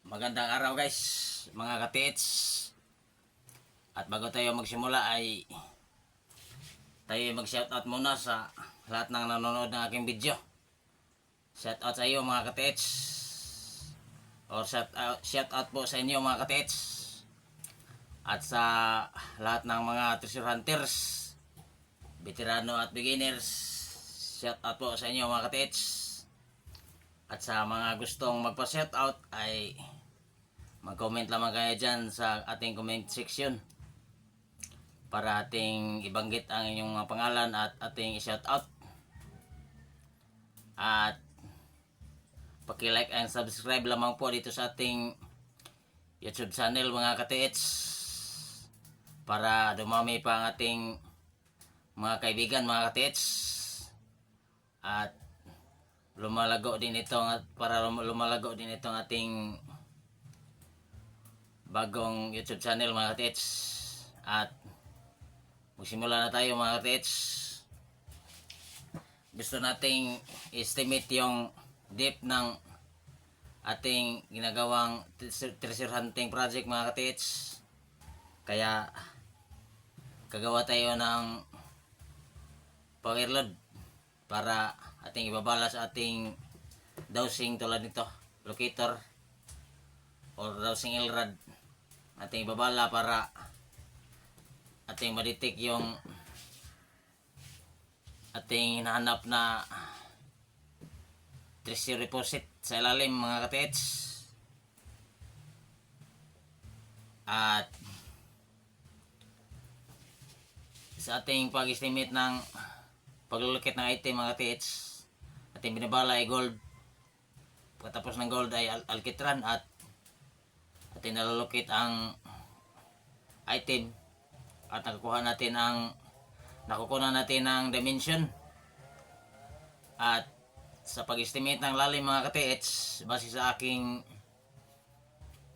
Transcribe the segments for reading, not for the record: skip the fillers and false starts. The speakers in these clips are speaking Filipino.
Magandang araw guys, mga katits. At bago tayo magsimula ay tayo mag-shoutout muna sa lahat ng nanonood ng aking video. Shoutout sa iyo mga katits. Or shoutout po sa inyo mga katits. At sa lahat ng mga treasure hunters, veterano at beginners, shoutout po sa inyo mga katits. At sa mga gustong magpa-shoutout ay mag-comment lamang kayo dyan sa ating comment section para ating ibanggit ang inyong mga pangalan at ating i-shoutout. At paki-like and subscribe lamang po dito sa ating YouTube channel mga katits para dumami pa ang ating mga kaibigan mga katits. At lumalago din itong ating bagong YouTube channel mga katits. At magsimula na tayo mga katits. Gusto nating estimate yung depth ng ating ginagawang treasure hunting project mga katits. Kaya kagawa tayo ng power load para ating ibabala sa ating dowsing tulad nito, locator or dowsing rod. Ating ibabala para ating maditik yung ating hinahanap na treasure deposit sa ilalim mga katits. At sa ating pag-estimate ng paglulukit ng item mga katits, ating binabala ay gold. Pagkatapos ng gold ay alkitran at ating nalulukit ang item at nakukuha natin ang dimension. At sa pag-estimate ng lalim mga katits, base sa aking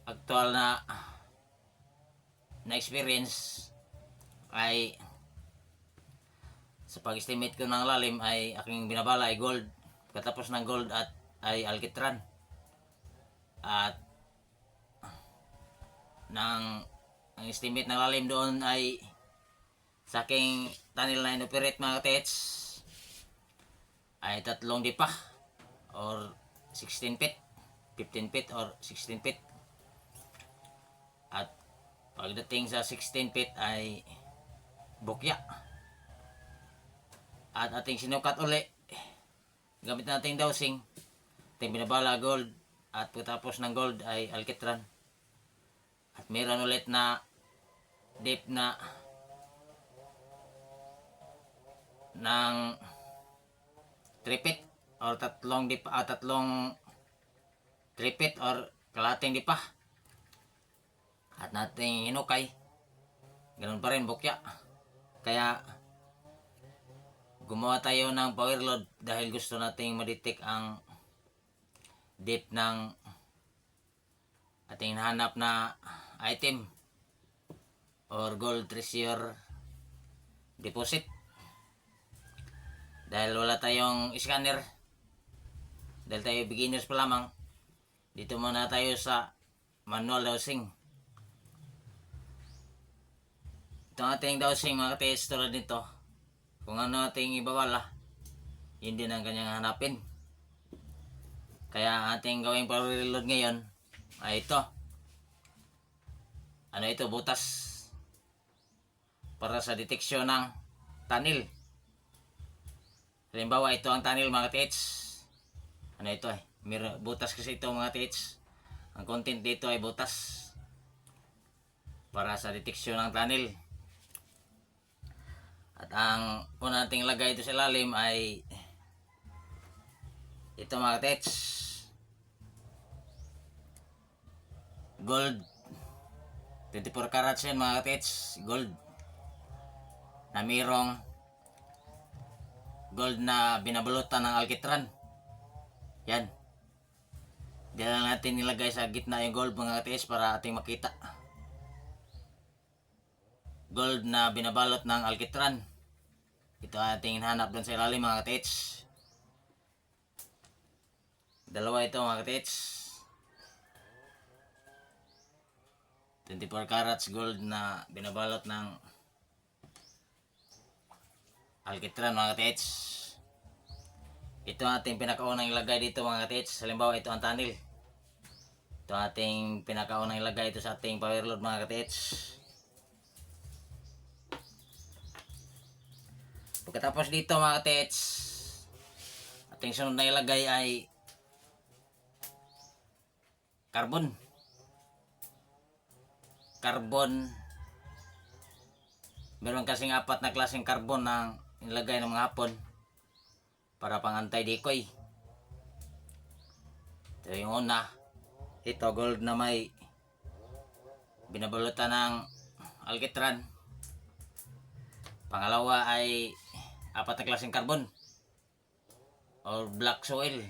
aktual na experience ay sa pag-estimate ko ng lalim ay aking binabala ay gold. Pagkatapos ng gold ay alkitran. At ang estimate ng lalim doon ay sa aking tunnel na inoperate mga katits ay 3 dipa or 16 feet, 15 feet or 16 feet. At pagdating sa 16 feet ay bukya. At ating sinukat uli gamit nating dowsing, ating binabala gold. At pagkatapos ng gold ay alkitran. At meron ulit na deep na ng 3 feet or tatlong 3 feet or kalating dipa. At nating hinukay, ganoon pa rin bukya. Kaya gumawa tayo ng power load dahil gusto nating maditik ang depth ng ating nahanap na item or gold treasure deposit. Dahil wala tayong scanner, dahil tayo beginners pa lamang, dito muna tayo sa manual dowsing. Itong ating dowsing mga katest tulad nito, kung ano ating ibabala, yun din ang kanyang hanapin. Kaya ating gawing power load ngayon ay ito. Ano ito? Butas para sa deteksyon ng tunnel. Halimbawa ito ang tunnel mga tits. Ano ito eh? Butas kasi ito mga tits. Ang content dito ay butas para sa deteksyon ng tunnel. At ang una nating lagay ito sa ilalim ay ito mga tits. Gold 24 carats yan mga katits. Gold na mayroong gold na binabalutan ng alkitran. Yan, diyan lang natin nilagay sa gitna yung gold mga katits para ating makita. Gold na binabalot ng alkitran. Ito ating hinahanap doon sa ilalim mga katits. Dalawa ito mga katits. 24 carats gold na binabalot ng alkitran mga katits. Ito ang ating pinakaunang ilagay dito mga katits. Halimbawa ito ang tunnel. Ito ating pinakaunang ilagay ito sa ating power load mga katits. Pagkatapos dito mga katits, ating sunod na ilagay ay carbon. Meron kasing 4 na klaseng carbon na nilagay ng mga Hapon para pang anti-decoy. Ito yung una. Ito gold na may binabalutan ng alkitran. Pangalawa ay 4 na klaseng carbon or black soil.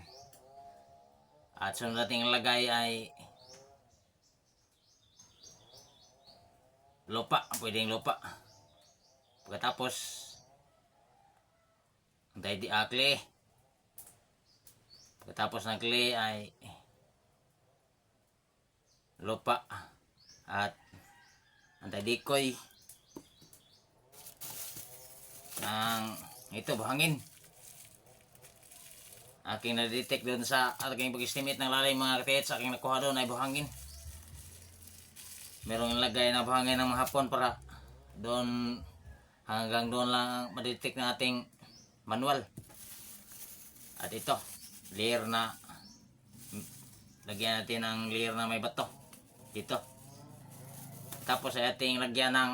At sunod nating ilagay ay lupa, pwedeng lupa. Pagkatapos clay. Pagkatapos ng clay ay lupa at anti-decoy ng ito buhangin. Aking na-detect doon sa aking pag-estimate ng lalim mga katits. Aking nakuha doon ay buhangin. Merong ilagay na buhangin ng mga Hapon para doon hanggang doon lang ma-detect ng ating manual. At ito layer na lagyan natin ng layer na may bato dito. Tapos ay ating lagyan ng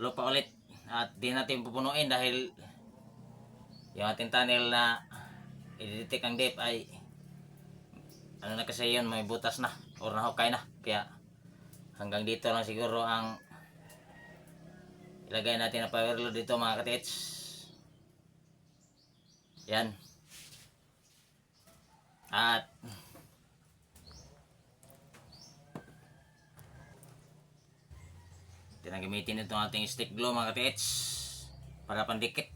lupa ulit at di natin pupunuin dahil yung ating tunnel na i-detect ang depth ay ano na kasi yun, may butas na or nahukay na, kaya hanggang dito lang siguro ang ilagay natin na power load dito mga katits. Yan. At tinagamitin itong ating stick glue mga katits para pandikit.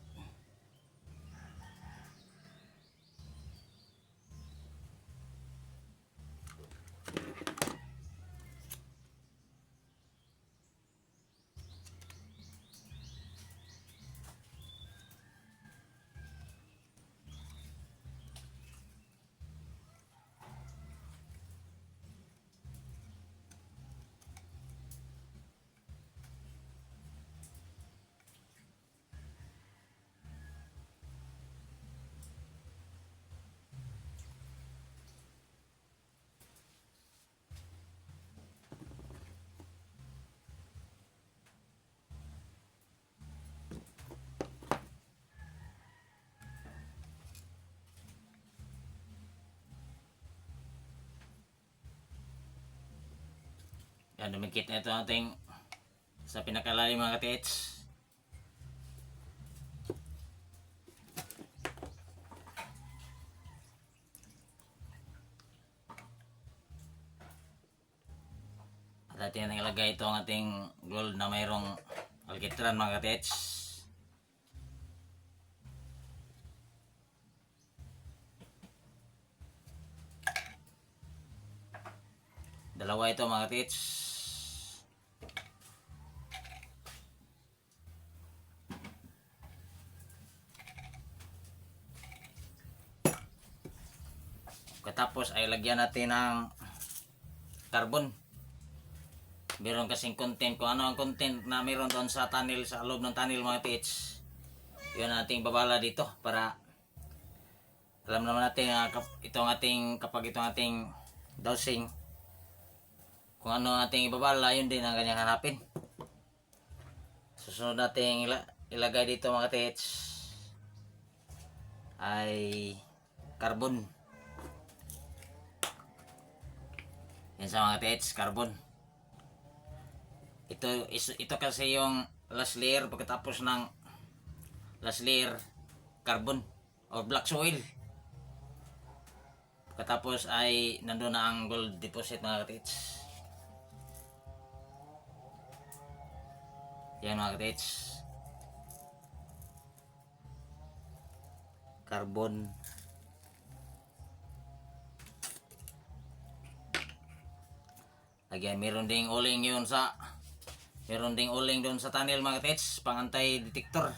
Yan, dumikit na ito ating sa pinakalalim mga katits. At atin na ilagay ito ang ating gold na mayroong alkitran mga katits. Dalawa ito mga katits. Katapos ay lagyan natin ng carbon. Meron kasing content, kung ano ang content na meron doon sa tunnel, sa loob ng tunnel mga pitch, yun ating babala dito para alam naman natin itong ating, kapag itong ating dosing, kung ano ating ibabala, yun din ang kanyang hanapin. Susunod natin ilagay dito mga pitch ay carbon. Yan sa mga pitch, carbon. Ito kasi yung last layer. Pagkatapos ng last layer, carbon or black soil. Pagkatapos ay nandun na ang gold deposit mga katits. Yan mga katits, carbon. Lagyan, meron ding uling doon sa tunnel mga katits, pang anti-detector.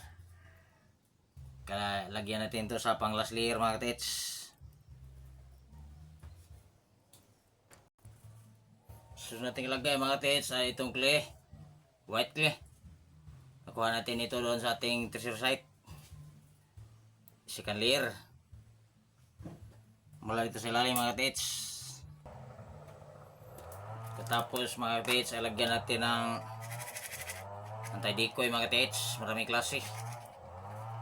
Kaya lagyan natin to sa pang last layer mga katits. Sunod natin ilagay mga katits ay itong clay, white clay. Nakuha natin ito doon sa ating treasure site. Second layer. Mula dito sa ilalim mga katits. Tapos mga katits ay lagyan natin ng anti-decoy mga katits. Maraming klase.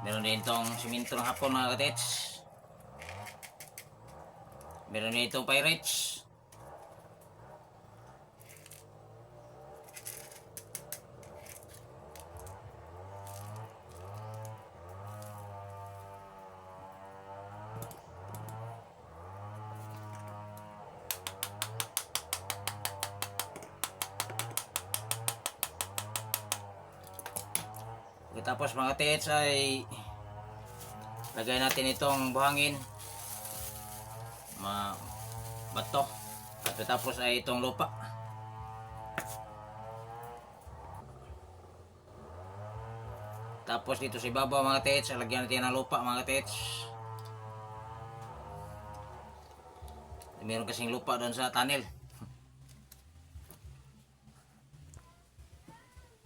Meron din itong siminto ng hapon mga katits. Meron din itong pirates. Tapos mga tits ay lagay natin itong buhangin, bato, at tapos ay itong lupa. Tapos dito sa ibabaw mga tits, lagyan natin ng lupa mga tits. Meron kasing lupa doon sa tunnel.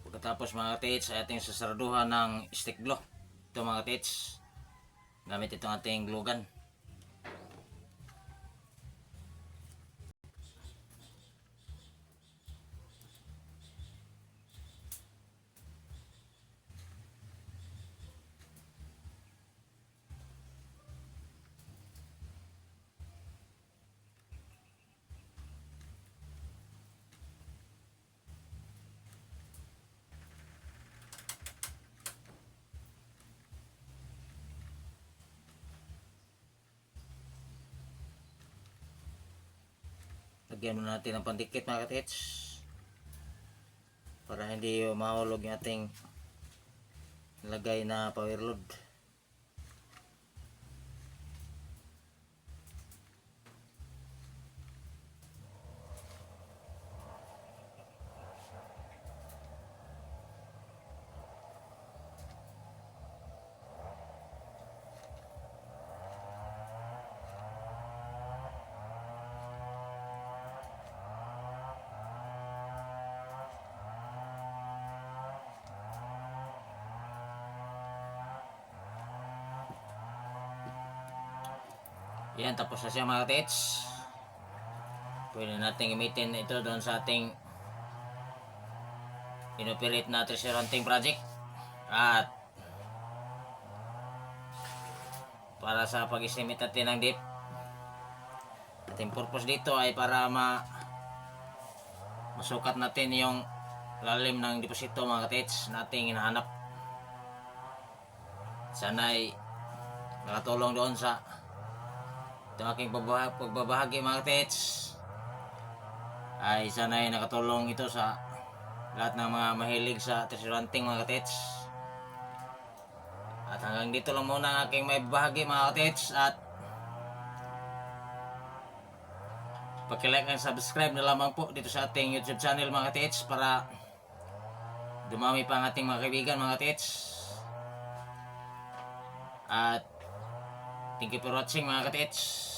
Pagkatapos mga tits ay ating sasarduhan ng stick glue. Ito mga tits, gamit itong ating glue gun. Lagyan muna natin ng pandikit mga katits para hindi mahulog yung ating lagay na power load. Yan, tapos na siya mga katits. Pwede natin gamitin ito doon sa ating inoperate na treasure hunting project. At para sa pag-estimate natin ng depth. Ating purpose dito ay para masukat natin yung lalim ng deposito mga katits na ating hinahanap. Sana ay nakatulong doon sa itong aking pagbabahagi mga katits. Ay sana ay nakatulong ito sa lahat ng mga mahilig sa treasure hunting mga katits. At hanggang dito lang muna ang aking may bahagi mga katits. At paki-like and subscribe na lamang po dito sa ating YouTube channel mga katits para dumami pa ang ating mga kaibigan mga katits. At thank you for watching mga katits.